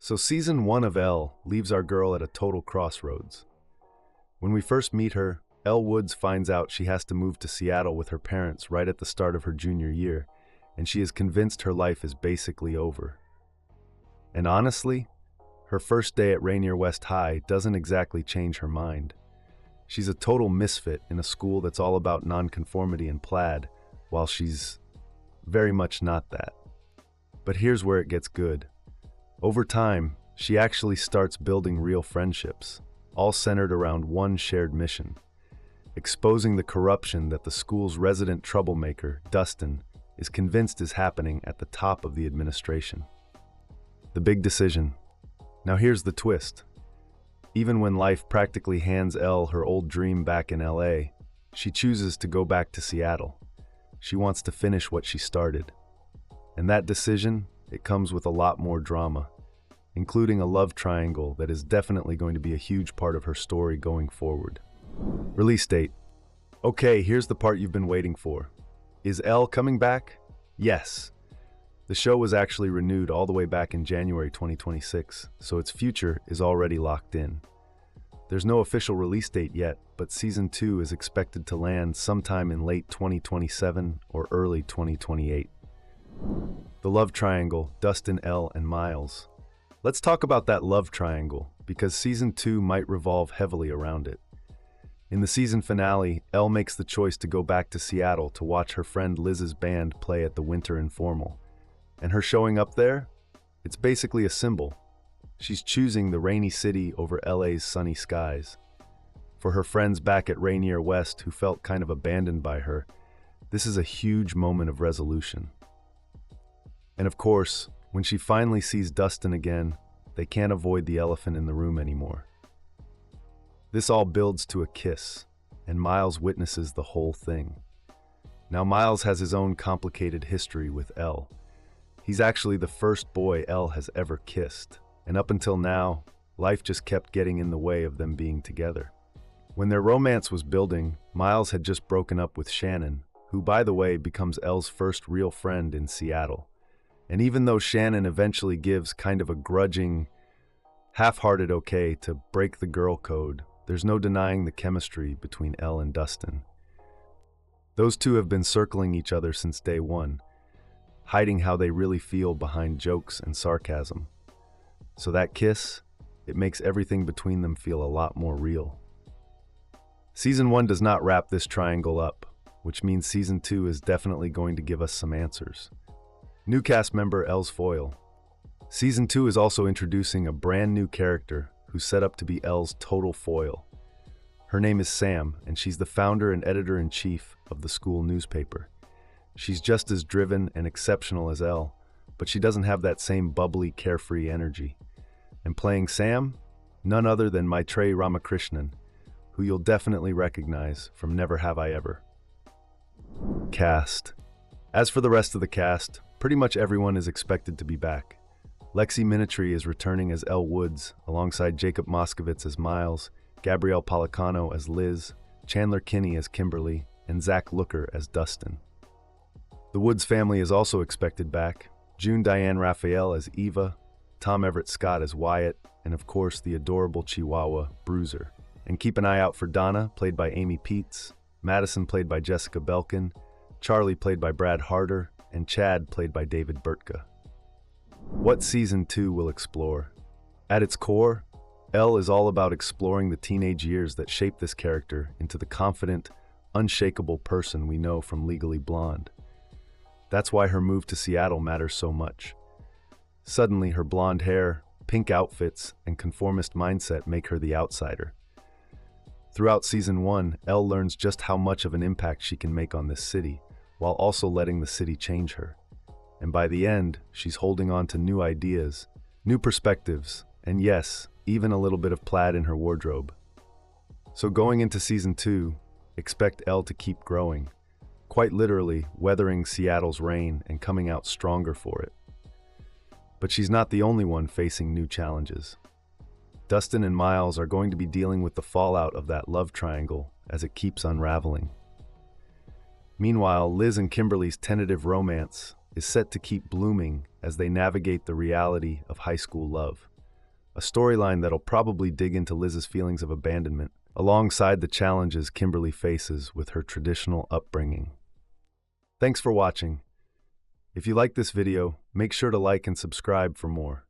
So season 1 of Elle leaves our girl at a total crossroads. When we first meet her, Elle Woods finds out she has to move to Seattle with her parents right at the start of her junior year, and she is convinced her life is basically over. And honestly, her first day at Rainier West High doesn't exactly change her mind. She's a total misfit in a school that's all about nonconformity and plaid, while she's very much not that. But here's where it gets good. Over time, she actually starts building real friendships, all centered around one shared mission: exposing the corruption that the school's resident troublemaker, Dustin, is convinced is happening at the top of the administration. The big decision. Now here's the twist. Even when life practically hands Elle her old dream back in LA, she chooses to go back to Seattle. She wants to finish what she started. And that decision, it comes with a lot more drama, including a love triangle that is definitely going to be a huge part of her story going forward. Release date. Okay, here's the part you've been waiting for. Is Elle coming back? Yes. The show was actually renewed all the way back in January 2026, so its future is already locked in. There's no official release date yet, but Season 2 is expected to land sometime in late 2027 or early 2028. The love triangle, Dustin, Elle, and Miles. Let's talk about that love triangle, because Season 2 might revolve heavily around it. In the season finale, Elle makes the choice to go back to Seattle to watch her friend Liz's band play at the Winter Informal. And her showing up there? It's basically a symbol. She's choosing the rainy city over LA's sunny skies. For her friends back at Rainier West who felt kind of abandoned by her, this is a huge moment of resolution. And of course, when she finally sees Dustin again, they can't avoid the elephant in the room anymore. This all builds to a kiss, and Miles witnesses the whole thing. Now Miles has his own complicated history with Elle. He's actually the first boy Elle has ever kissed, and up until now, life just kept getting in the way of them being together. When their romance was building, Miles had just broken up with Shannon, who, by the way, becomes Elle's first real friend in Seattle. And even though Shannon eventually gives kind of a grudging, half-hearted okay to break the girl code, there's no denying the chemistry between Elle and Dustin. Those two have been circling each other since day one, hiding how they really feel behind jokes and sarcasm. So that kiss, it makes everything between them feel a lot more real. Season 1 does not wrap this triangle up, which means Season 2 is definitely going to give us some answers. New cast member Elle's foil. Season 2 is also introducing a brand new character who's set up to be Elle's total foil. Her name is Sam, and she's the founder and editor-in-chief of the school newspaper. She's just as driven and exceptional as Elle, but she doesn't have that same bubbly, carefree energy. And playing Sam? None other than Maitreyi Ramakrishnan, who you'll definitely recognize from Never Have I Ever. Cast. As for the rest of the cast, pretty much everyone is expected to be back. Lexi Minitry is returning as Elle Woods, alongside Jacob Moskowitz as Miles, Gabrielle Policano as Liz, Chandler Kinney as Kimberly, and Zach Looker as Dustin. The Woods family is also expected back: June Diane Raphael as Eva, Tom Everett Scott as Wyatt, and of course the adorable Chihuahua, Bruiser. And keep an eye out for Donna, played by Amy Peets, Madison, played by Jessica Belkin, Charlie, played by Brad Harder, and Chad, played by David Burtka. What Season 2 will explore? At its core, Elle is all about exploring the teenage years that shape this character into the confident, unshakable person we know from Legally Blonde. That's why her move to Seattle matters so much. Suddenly, her blonde hair, pink outfits, and conformist mindset make her the outsider. Throughout Season 1, Elle learns just how much of an impact she can make on this city, while also letting the city change her. And by the end, she's holding on to new ideas, new perspectives, and yes, even a little bit of plaid in her wardrobe. So going into Season 2, expect Elle to keep growing, quite literally weathering Seattle's rain and coming out stronger for it. But she's not the only one facing new challenges. Dustin and Miles are going to be dealing with the fallout of that love triangle as it keeps unraveling. Meanwhile, Liz and Kimberly's tentative romance is set to keep blooming as they navigate the reality of high school love. a storyline that'll probably dig into Liz's feelings of abandonment, alongside the challenges Kimberly faces with her traditional upbringing. Thanks for watching. If you like this video, make sure to like and subscribe for more.